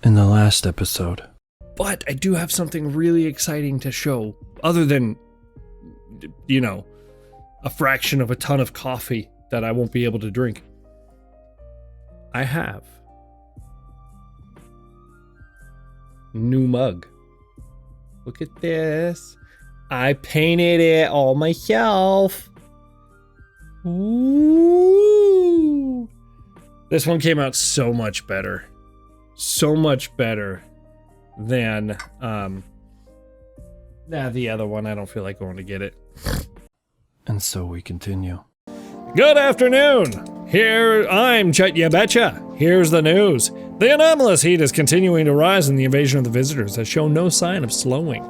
in the last episode. But I do have something really exciting to show, other than, you know, a fraction of a ton of coffee that I won't be able to drink. I have new mug. Look at this. I painted it all myself. Ooh. This one came out so much better. So much better than the other one. I don't feel like going to get it. And so we continue. Good afternoon. Here, I'm Chet Ya Betcha. Here's the news. The anomalous heat is continuing to rise, and the invasion of the visitors has shown no sign of slowing.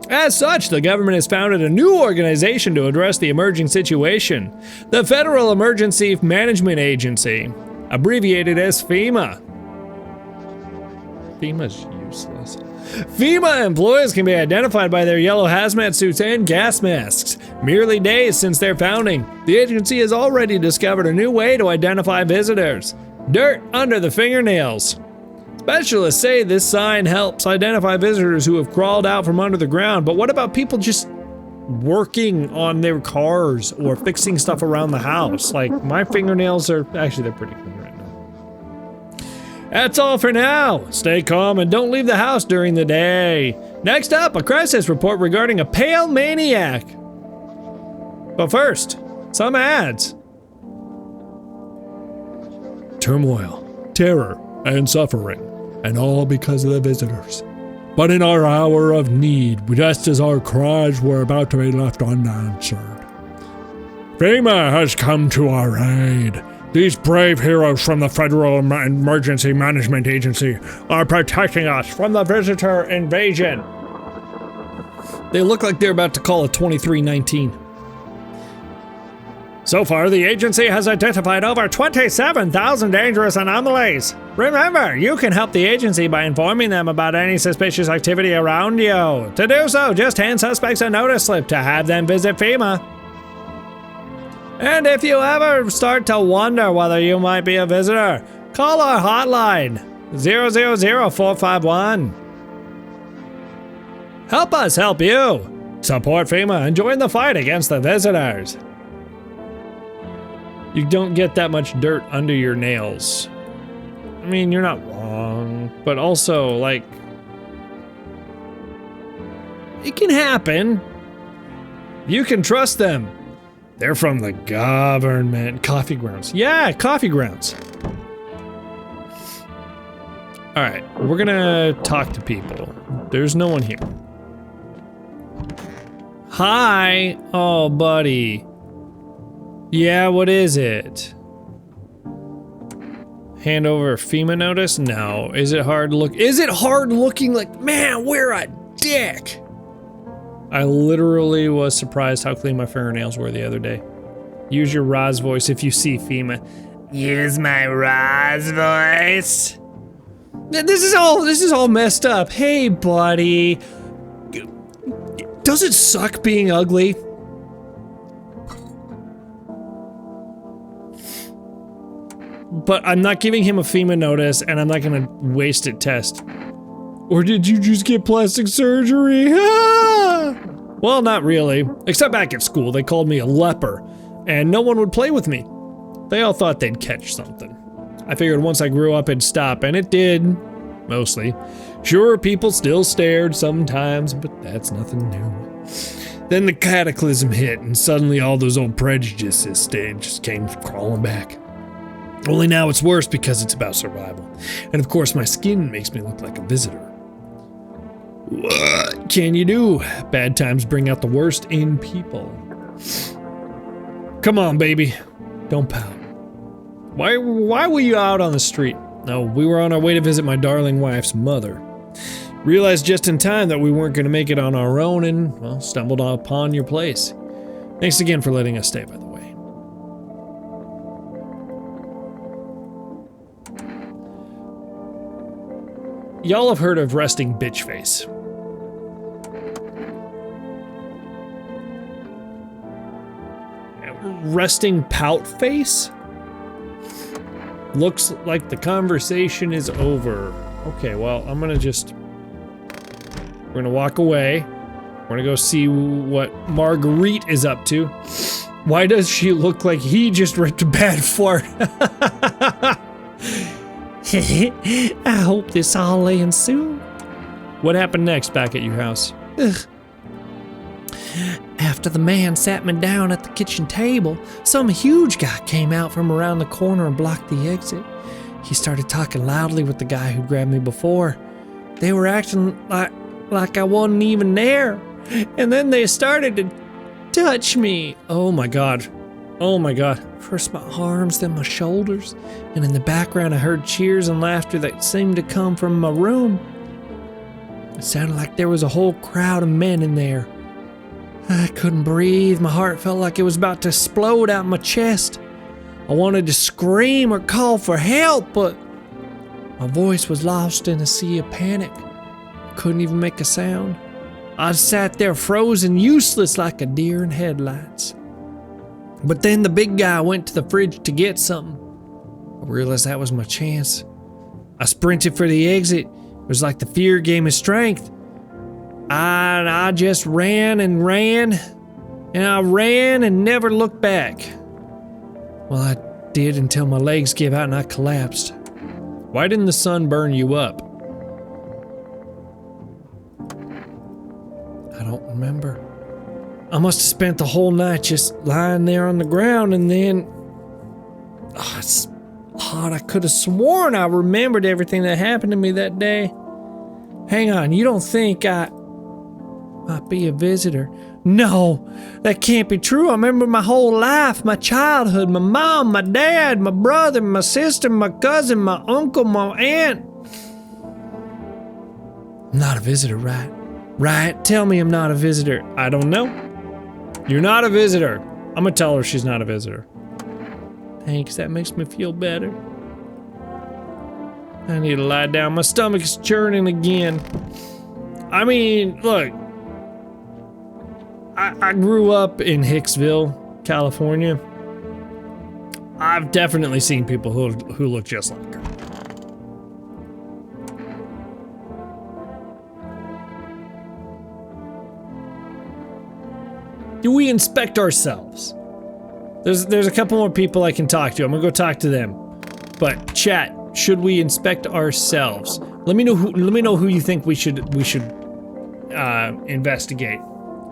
As such, the government has founded a new organization to address the emerging situation, the Federal Emergency Management Agency, abbreviated as FEMA. FEMA's useless. FEMA employees can be identified by their yellow hazmat suits and gas masks. Merely days since their founding, the agency has already discovered a new way to identify visitors: dirt under the fingernails. Specialists say this sign helps identify visitors who have crawled out from under the ground, but what about people just working on their cars or fixing stuff around the house? Like, my fingernails are, actually they're pretty clean right now. That's all for now. Stay calm and don't leave the house during the day. Next up, a crisis report regarding a pale maniac. But first, some ads. Turmoil, terror, and suffering, and all because of the visitors. But in our hour of need, just as our cries were about to be left unanswered, FEMA has come to our aid. These brave heroes from the Federal Emergency Management Agency are protecting us from the visitor invasion. They look like they're about to call it 2319. So far, the agency has identified over 27,000 dangerous anomalies. Remember, you can help the agency by informing them about any suspicious activity around you. To do so, just hand suspects a notice slip to have them visit FEMA. And if you ever start to wonder whether you might be a visitor, call our hotline, 00451. Help us help you. Support FEMA and join the fight against the visitors. You don't get that much dirt under your nails. I mean, you're not wrong, but also, like, it can happen. You can trust them. They're from the government. Coffee grounds. Yeah, coffee grounds. All right, we're gonna talk to people. There's no one here. Hi. Oh, buddy. Yeah, what is it? Hand over a FEMA notice? No. Is it hard look? Is it hard looking like, man, we're a dick? I literally was surprised how clean my fingernails were the other day. Use your Roz voice if you see FEMA. Use my Roz voice. This is all messed up. Hey, buddy. Does it suck being ugly? But I'm not giving him a FEMA notice, and I'm not gonna waste it test. Or did you just get plastic surgery? Ah! Well, not really. Except back at school, they called me a leper, and no one would play with me. They all thought they'd catch something. I figured once I grew up it'd stop, and it did. Mostly. Sure, people still stared sometimes, but that's nothing new. Then the cataclysm hit, and suddenly all those old prejudices just came crawling back. Only now it's worse because it's about survival. And of course my skin makes me look like a visitor. What can you do? Bad times bring out the worst in people. Come on, baby. Don't pout. Why were you out on the street? No, we were on our way to visit my darling wife's mother. Realized just in time that we weren't going to make it on our own and, well, stumbled upon your place. Thanks again for letting us stay, by the way. Y'all have heard of resting bitch face. Resting pout face? Looks like the conversation is over. Okay, well, I'm gonna just... We're gonna walk away. We're gonna go see what Marguerite is up to. Why does she look like he just ripped a bad fart? I hope this all ends soon. What happened next back at your house? Ugh. After the man sat me down at the kitchen table, some huge guy came out from around the corner and blocked the exit. He started talking loudly with the guy who grabbed me before. They were acting like I wasn't even there. And then they started to touch me. Oh my god. Oh my god. First my arms, then my shoulders. And in the background I heard cheers and laughter that seemed to come from my room. It sounded like there was a whole crowd of men in there. I couldn't breathe. My heart felt like it was about to explode out my chest. I wanted to scream or call for help, but my voice was lost in a sea of panic. Couldn't even make a sound. I sat there frozen, useless like a deer in headlights. But then the big guy went to the fridge to get something. I realized that was my chance. I sprinted for the exit. It was like the fear gave me strength. I just ran and ran, and I ran and never looked back. Well, I did until my legs gave out and I collapsed. Why didn't the sun burn you up? I don't remember. I must have spent the whole night just lying there on the ground, and then... Oh, it's hot. I could have sworn I remembered everything that happened to me that day. Hang on, you don't think I might be a visitor? No, that can't be true. I remember my whole life, my childhood, my mom, my dad, my brother, my sister, my cousin, my uncle, my aunt. I'm not a visitor, right? Right? Tell me I'm not a visitor. I don't know. You're not a visitor. I'm gonna tell her she's not a visitor. Thanks, that makes me feel better. I need to lie down. My stomach is churning again. I mean, look. I grew up in Hicksville, California. I've definitely seen people who look just like her. Do we inspect ourselves? There's a couple more people I can talk to. I'm gonna go talk to them. But chat, should we inspect ourselves? Let me know who you think we should investigate.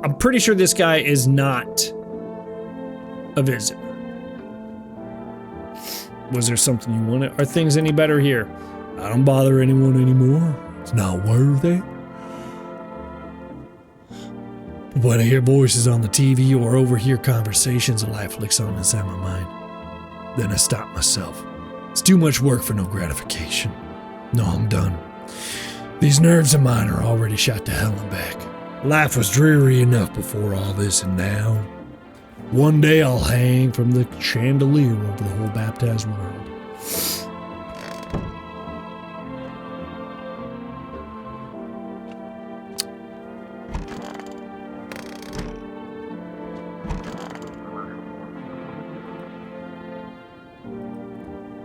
I'm pretty sure this guy is not a visitor. Was there something you wanted? Are things any better here? I don't bother anyone anymore. It's not worth it. When I hear voices on the TV or overhear conversations, a light flicks on inside my mind. Then I stop myself. It's too much work for no gratification. No, I'm done. These nerves of mine are already shot to hell and back. Life was dreary enough before all this, and now, one day I'll hang from the chandelier over the whole baptized world.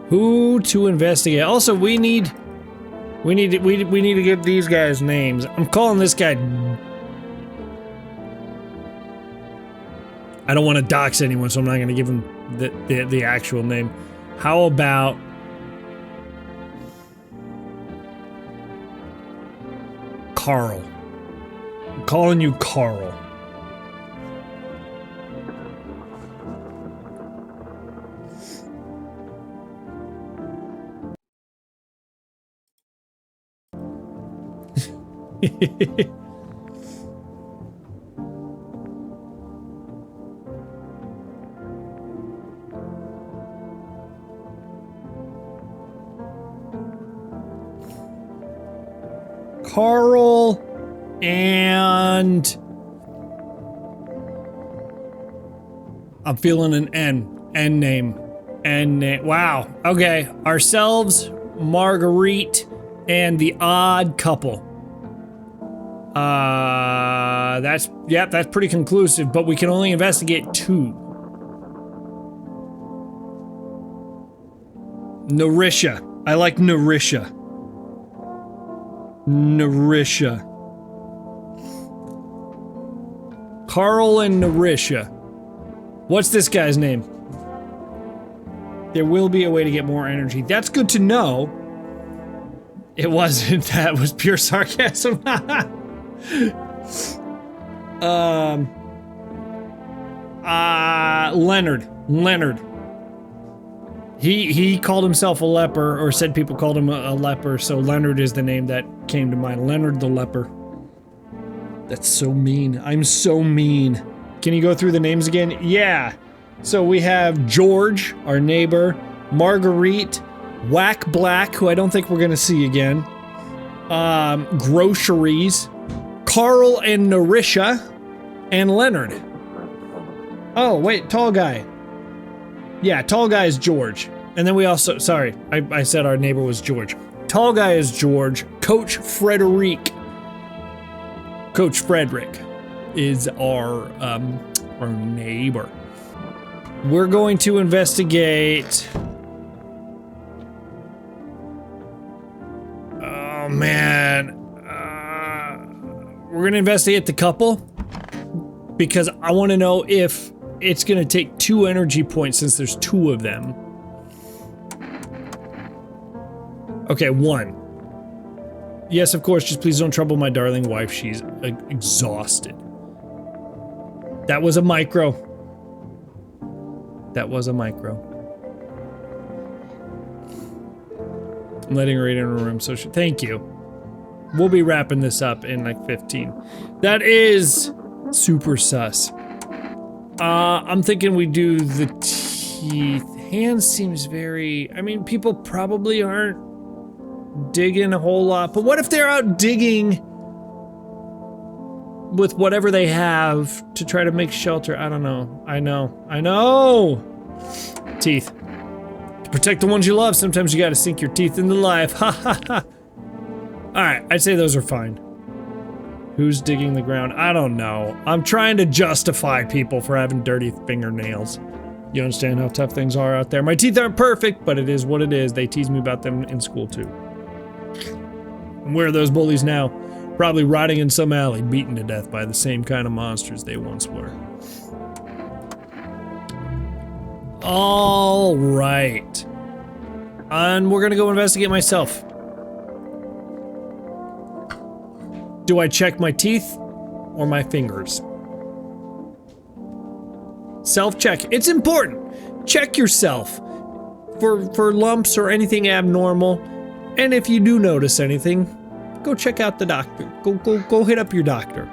Who to investigate? Also, we need to get these guys names. I'm calling this guy. I don't want to dox anyone, so I'm not going to give him the actual name. How about Carl? I'm calling you Carl. Carl and I'm feeling an N name. Wow. Okay. Ourselves, Marguerite, and the odd couple. That's pretty conclusive, but we can only investigate 2. Narisha. I like Narisha. Narisha. Carl and Narisha. What's this guy's name? There will be a way to get more energy. That's good to know. It wasn't. That was pure sarcasm. Leonard. He called himself a leper, or said people called him a leper, so Leonard is the name that came to mind. Leonard the leper. That's so mean. I'm so mean. Can you go through the names again? Yeah. So we have George, our neighbor, Marguerite, Whack Black, who I don't think we're gonna see again, Groceries, Carl and Narisha, and Leonard. Oh, wait, tall guy. Yeah, tall guy is George. And then we also, sorry, I said our neighbor was George. Tall guy is George. Coach Frederic. Coach Frederick is our neighbor. We're going to investigate. Oh man, we're gonna investigate the couple because I want to know if it's gonna take 2 energy points since there's 2 of them. Okay, 1. Yes, of course, just please don't trouble my darling wife. She's exhausted. That was a micro. That was a micro. I'm letting her in her room, so thank you. We'll be wrapping this up in like 15. That is super sus. I'm thinking we do the teeth. Hands seems very, I mean, people probably aren't digging a whole lot, but what if they're out digging with whatever they have to try to make shelter? I don't know. I know. Teeth. To protect the ones you love, sometimes you gotta sink your teeth into life. Ha ha ha. Alright, I'd say those are fine. Who's digging the ground? I don't know. I'm trying to justify people for having dirty fingernails. You understand how tough things are out there? My teeth aren't perfect, but it is what it is. They tease me about them in school too. And where are those bullies now? Probably rotting in some alley, beaten to death by the same kind of monsters they once were. All right. And we're gonna go investigate myself. Do I check my teeth or my fingers? Self-check. It's important. Check yourself for lumps or anything abnormal. And if you do notice anything, go check out the doctor. Go hit up your doctor.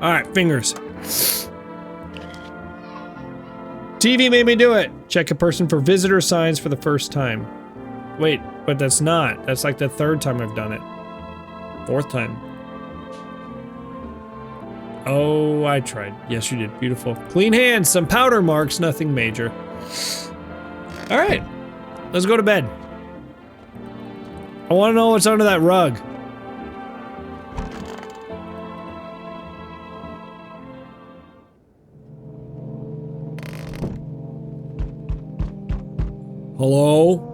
All right, fingers. TV made me do it. Check a person for visitor signs for the first time. Wait, but that's not. That's like the 3rd time I've done it. 4th time. Oh, I tried. Yes, you did. Beautiful. Clean hands, some powder marks, nothing major. All right, let's go to bed. I want to know what's under that rug. Hello?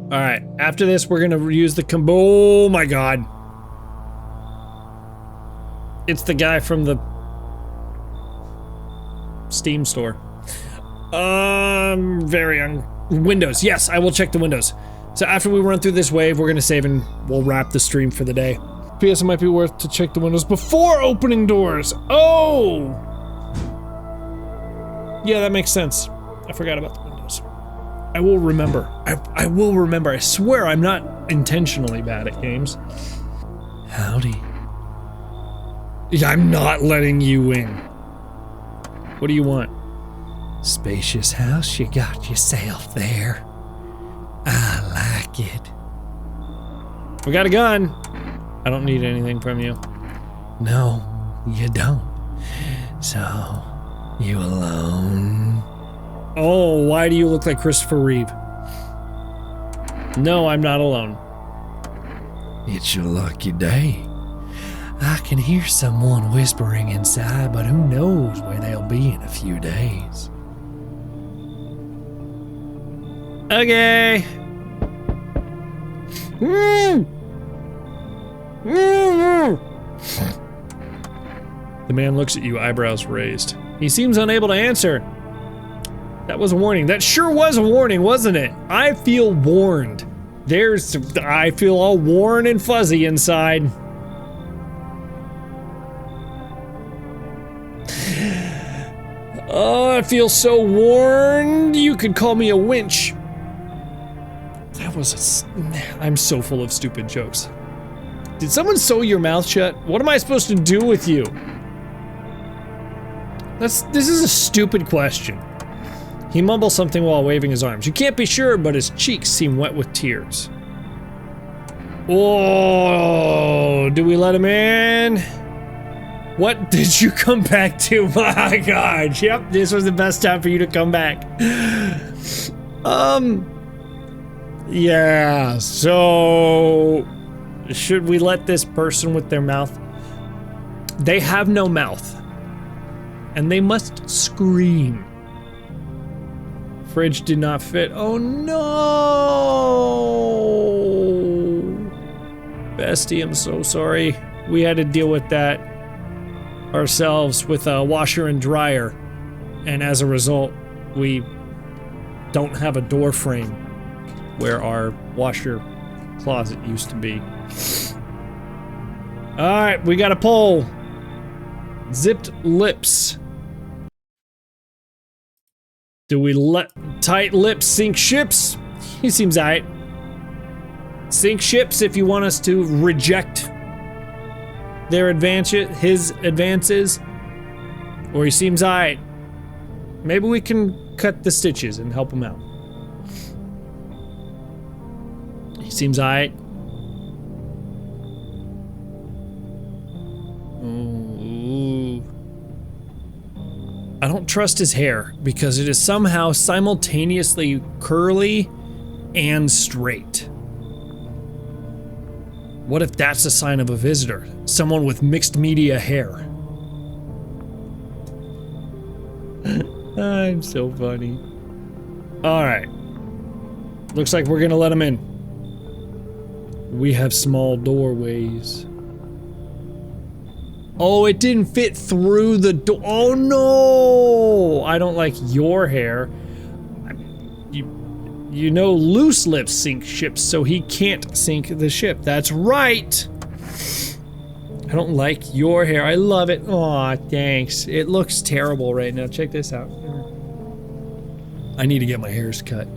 All right, after this, we're gonna use the oh my god. It's the guy from the Steam store. Windows. Yes, I will check the windows. So after we run through this wave, we're gonna save and we'll wrap the stream for the day. P.S. It might be worth to check the windows before opening doors. Oh! Yeah, that makes sense. I forgot about the windows. I will remember. I will remember. I swear I'm not intentionally bad at games. Howdy. I'm not letting you in. What do you want? Spacious house you got yourself there. I like it. We got a gun. I don't need anything from you. No, you don't. So, you alone? Oh, why do you look like Christopher Reeve? No, I'm not alone. It's your lucky day. I can hear someone whispering inside, but who knows where they'll be in a few days. Okay, The man looks at you, eyebrows raised. He seems unable to answer. That was a warning. That sure was a warning, wasn't it? I feel warned. I feel all worn and fuzzy inside. Oh, I feel so worn. You could call me a winch. I'm so full of stupid jokes. Did someone sew your mouth shut? What am I supposed to do with you? This is a stupid question. He mumbles something while waving his arms. You can't be sure, but his cheeks seem wet with tears. Oh, do we let him in? What did you come back to? My God, yep, this was the best time for you to come back. Yeah, so should we let this person with their mouth? They have no mouth, and they must scream. Fridge did not fit. Oh no! Bestie, I'm so sorry. We had to deal with that ourselves with a washer and dryer, and as a result, we don't have a door frame where our washer closet used to be. All right, we got a poll. Zipped lips. Do we let tight lips sink ships? He seems aight. Sink ships if you want us to reject their his advances, or he seems aight. Maybe we can cut the stitches and help him out. He seems aight. Ooh. I don't trust his hair because it is somehow simultaneously curly and straight. What if that's a sign of a visitor? Someone with mixed media hair. I'm so funny. Alright. Looks like we're gonna let him in. We have small doorways. Oh, it didn't fit through the door. Oh no! I don't like your hair. You know, loose lips sink ships, so he can't sink the ship. That's right! I don't like your hair. I love it. Aw, thanks. It looks terrible right now. Check this out. I need to get my hairs cut.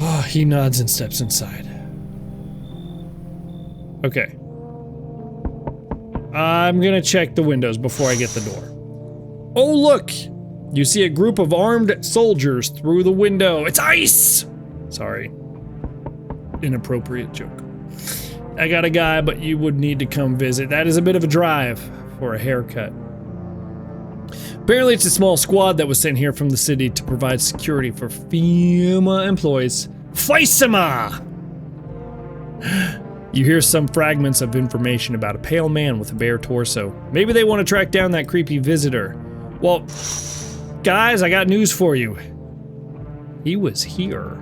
Oh, he nods and steps inside. Okay. I'm gonna check the windows before I get the door. Oh, look! You see a group of armed soldiers through the window. It's ice! Sorry. Inappropriate joke. I got a guy, but you would need to come visit. That is a bit of a drive for a haircut. Apparently it's a small squad that was sent here from the city to provide security for FEMA employees. FISMA! You hear some fragments of information about a pale man with a bare torso. Maybe they want to track down that creepy visitor. Well, guys, I got news for you. He was here.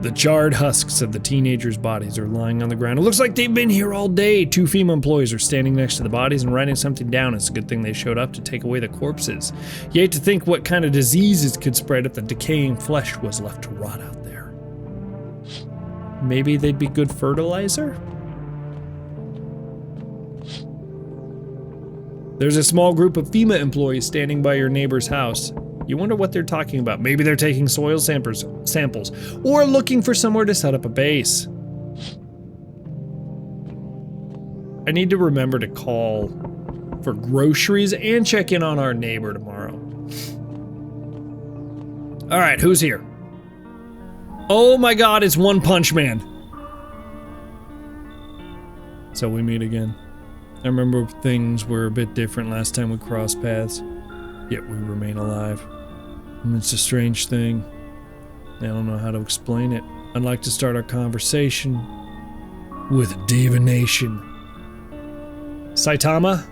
The charred husks of the teenagers' bodies are lying on the ground. It looks like they've been here all day. 2 FEMA employees are standing next to the bodies and writing something down. It's a good thing they showed up to take away the corpses. You hate to think what kind of diseases could spread if the decaying flesh was left to rot out there. Maybe they'd be good fertilizer? There's a small group of FEMA employees standing by your neighbor's house. You wonder what they're talking about. Maybe they're taking soil samples, or looking for somewhere to set up a base. I need to remember to call for groceries and check in on our neighbor tomorrow. All right, who's here? Oh my God, it's One Punch Man. So we meet again. I remember things were a bit different last time we crossed paths, yet we remain alive. It's a strange thing. I don't know how to explain it. I'd like to start our conversation with divination. Saitama?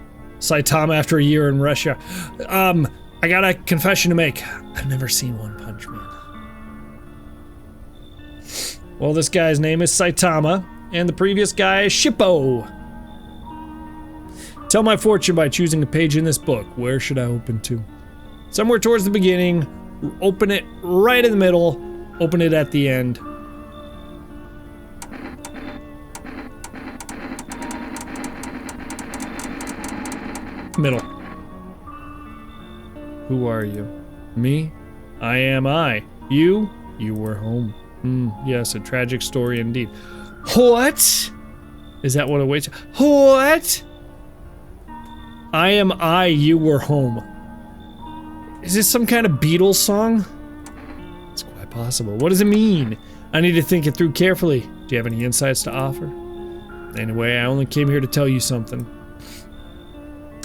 Saitama after a year in Russia. I got a confession to make. I've never seen One Punch Man. Well, this guy's name is Saitama, and the previous guy is Shippo. Tell my fortune by choosing a page in this book. Where should I open to? Somewhere towards the beginning. Open it right in the middle. Open it at the end. Middle. Who are you? Me? I am I. You? You were home. Yes, a tragic story indeed. What? Is that what awaits? What? I am I, you were home. Is this some kind of Beatles song? It's quite possible. What does it mean? I need to think it through carefully. Do you have any insights to offer? Anyway, I only came here to tell you something.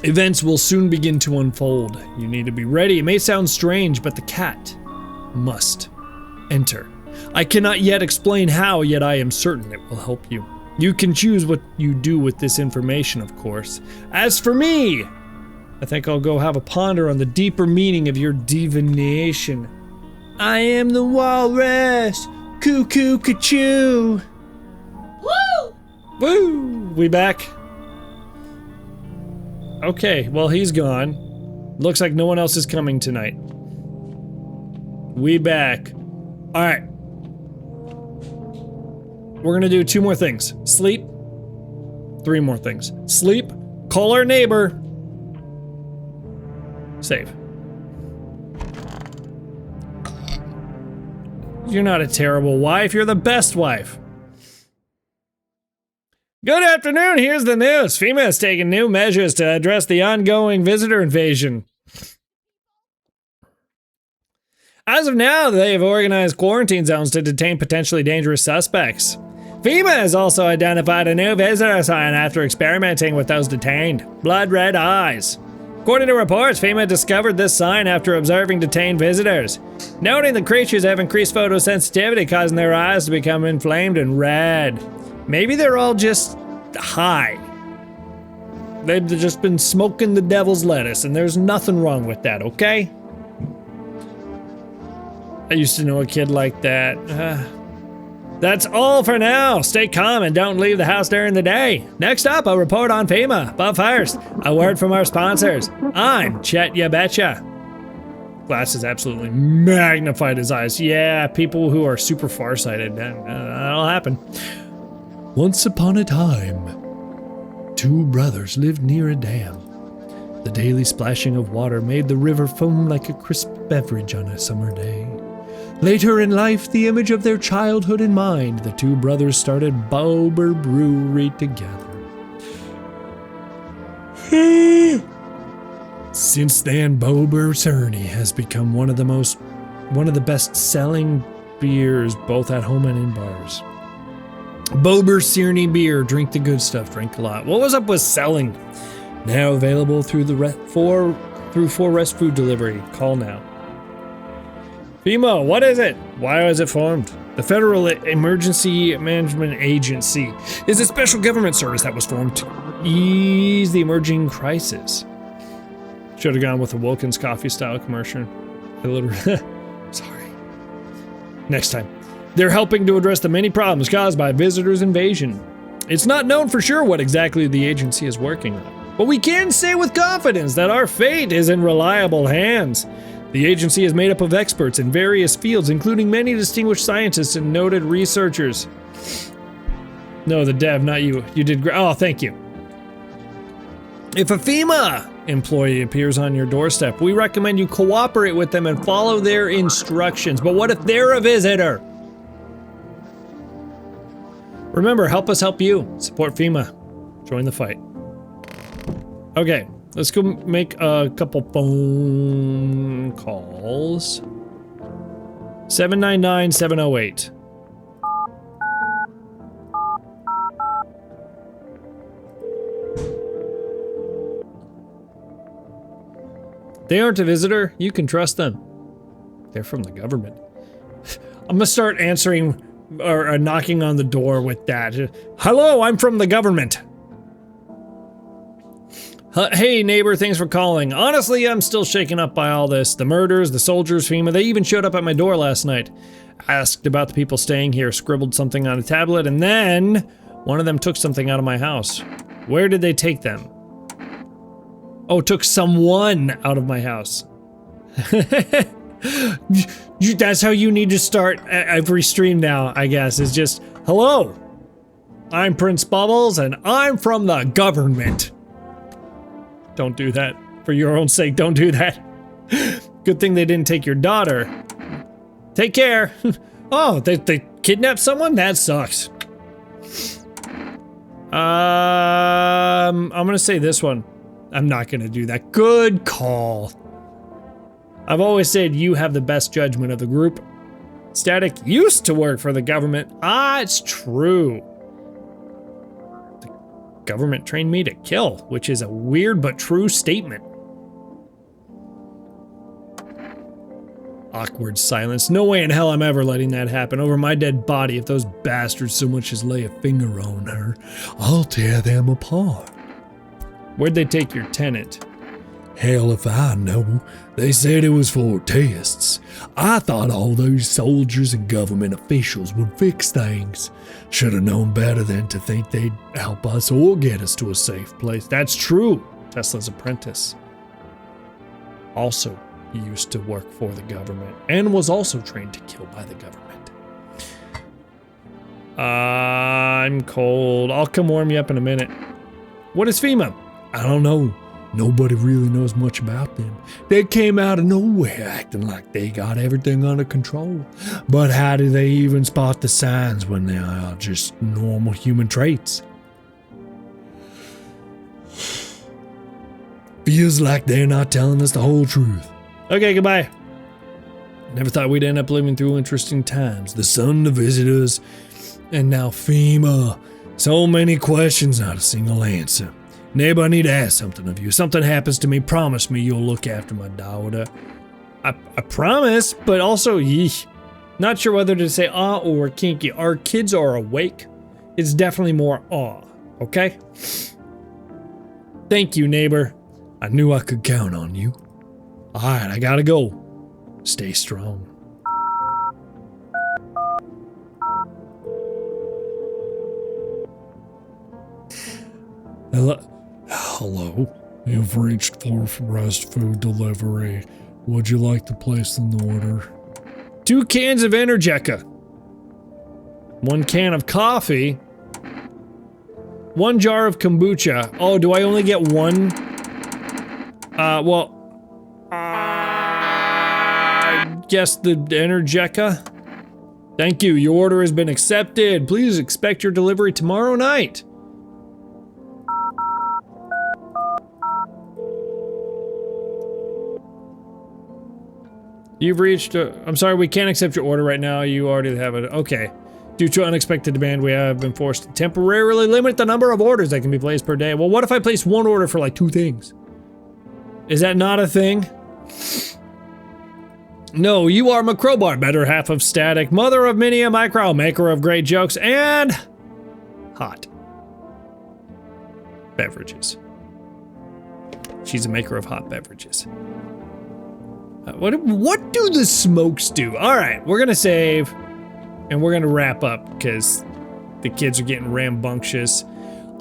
Events will soon begin to unfold. You need to be ready. It may sound strange, but the cat must enter. I cannot yet explain how, yet I am certain it will help you. You can choose what you do with this information, of course. As for me, I think I'll go have a ponder on the deeper meaning of your divination. I am the walrus. Cuckoo, cuckoo. Woo! Woo! We back? Okay, well, he's gone. Looks like no one else is coming tonight. We back. Alright. We're gonna do 2 more things. Sleep. 3 more things. Sleep. Call our neighbor. Save. You're not a terrible wife, you're the best wife. Good afternoon, here's the news. FEMA has taken new measures to address the ongoing visitor invasion. As of now, they have organized quarantine zones to detain potentially dangerous suspects. FEMA has also identified a new visitor sign after experimenting with those detained. Blood red eyes. According to reports, FEMA discovered this sign after observing detained visitors, noting the creatures have increased photosensitivity, causing their eyes to become inflamed and red. Maybe they're all just high. They've just been smoking the devil's lettuce, and there's nothing wrong with that, okay? I used to know a kid like that. That's all for now. Stay calm and don't leave the house during the day. Next up, a report on FEMA. But first, a word from our sponsors. I'm Chet Ya Betcha. Glasses absolutely magnified his eyes. Yeah, people who are super farsighted, that'll happen. Once upon a time, 2 brothers lived near a dam. The daily splashing of water made the river foam like a crisp beverage on a summer day. Later in life, the image of their childhood in mind, the 2 brothers started Bober Brewery together. Since then, Bober Cerny has become one of the best-selling beers, both at home and in bars. Bober Cerny beer, drink the good stuff, drink a lot. What was up with selling? Now available through For Rest Food Delivery. Call now. FEMA, what is it? Why was it formed? The Federal Emergency Management Agency is a special government service that was formed to ease the emerging crisis. Should have gone with a Wilkins coffee style commercial. Sorry. Next time. They're helping to address the many problems caused by visitors' invasion. It's not known for sure what exactly the agency is working on, but we can say with confidence that our fate is in reliable hands. The agency is made up of experts in various fields, including many distinguished scientists and noted researchers. No, the dev, not you. You did great. Oh, thank you. If a FEMA employee appears on your doorstep, we recommend you cooperate with them and follow their instructions. But what if they're a visitor? Remember, help us help you. Support FEMA. Join the fight. Okay, let's go make a couple phone calls. 799-708. They aren't a visitor. You can trust them. They're from the government. I'm gonna start answering or knocking on the door with that. Hello, I'm from the government. Hey neighbor, thanks for calling. Honestly, I'm still shaken up by all this. The murders, the soldiers, FEMA, they even showed up at my door last night. Asked about the people staying here, scribbled something on a tablet, and then one of them took something out of my house. Where did they take them? Oh, took someone out of my house. That's how you need to start every stream now, I guess. It's just, hello, I'm Prince Bubbles, and I'm from the government. Don't do that. For your own sake, don't do that. Good thing they didn't take your daughter. Take care. Oh, they kidnapped someone? That sucks. I'm gonna say this one. I'm not gonna do that. Good call. I've always said you have the best judgment of the group. Static used to work for the government. Ah, it's true. The government trained me to kill, which is a weird but true statement. Awkward silence. No way in hell I'm ever letting that happen over my dead body. If those bastards so much as lay a finger on her, I'll tear them apart. Where'd they take your tenant? Hell if I know. They said it was for tests. I thought all those soldiers and government officials would fix things. Should have known better than to think they'd help us or get us to a safe place. That's true. Tesla's apprentice. Also, he used to work for the government and was also trained to kill by the government. I'm cold. I'll come warm you up in a minute. What is FEMA? I don't know. Nobody really knows much about them. They came out of nowhere acting like they got everything under control. But how do they even spot the signs when they are just normal human traits? Feels like they're not telling us the whole truth. Okay, goodbye. Never thought we'd end up living through interesting times. The sun to visit us, and now FEMA. So many questions, not a single answer. Neighbor, I need to ask something of you. If something happens to me, promise me you'll look after my daughter. I promise, but also, yeesh. Not sure whether to say or kinky. Our kids are awake. It's definitely more okay? Thank you, neighbor. I knew I could count on you. Alright, I gotta go. Stay strong. Hello. You've reached for fast food delivery. Would you like to place an order? 2 cans of Energeca. 1 can of coffee. 1 jar of kombucha. Oh, do I only get 1? I guess the Energeca. Thank you. Your order has been accepted. Please expect your delivery tomorrow night. You've reached, I'm sorry, we can't accept your order right now. You already have it. Okay. Due to unexpected demand, we have been forced to temporarily limit the number of orders that can be placed per day. Well, what if I place 1 order for like 2 things? Is that not a thing? No, you are Macrobar, better half of Static, mother of many a micro, maker of great jokes, and hot beverages. She's a maker of hot beverages. What do the smokes do? All right, we're gonna save, and we're gonna wrap up because the kids are getting rambunctious.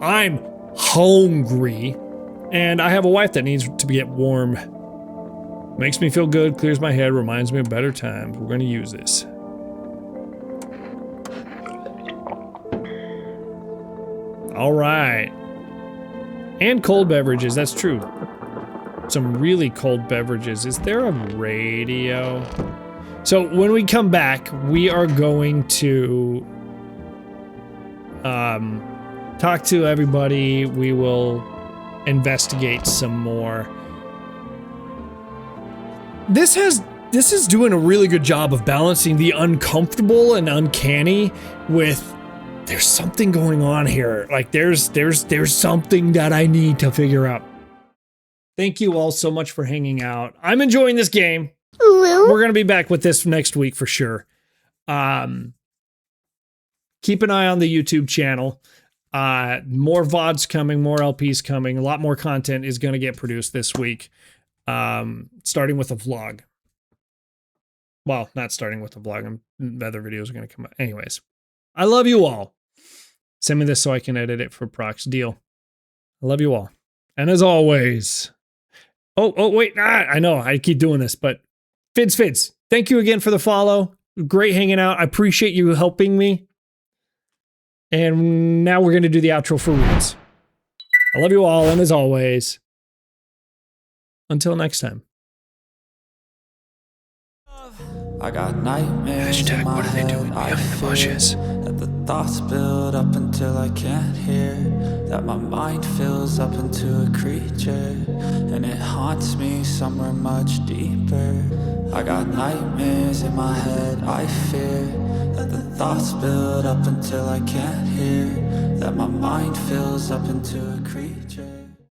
I'm hungry, and I have a wife that needs to get warm. Makes me feel good, clears my head, reminds me of better times. We're gonna use this. All right, and cold beverages. That's true. Some really cold beverages. Is there a radio? So when we come back, we are going to talk to everybody. We will investigate some more. This is doing a really good job of balancing the uncomfortable and uncanny with there's something going on here. Like there's something that I need to figure out. Thank you all so much for hanging out. I'm enjoying this game. We're going to be back with this next week for sure. Keep an eye on the YouTube channel. More VODs coming, more LPs coming. A lot more content is going to get produced this week, starting with a vlog. Well, not starting with a vlog. Other videos are going to come out. Anyways, I love you all. Send me this so I can edit it for Prox. Deal. I love you all. And as always... Oh, wait. I know I keep doing this, but Fids, thank you again for the follow. Great hanging out. I appreciate you helping me. And now we're going to do the outro for Roots. I love you all, and as always, until next time. I got nightmares Hashtag in my what are they head. doing I behind the fear bushes? that the thoughts build up until I can't hear, that my mind fills up into a creature, and it haunts me somewhere much deeper. I got nightmares in my head. I fear that the thoughts build up until I can't hear, that my mind fills up into a creature.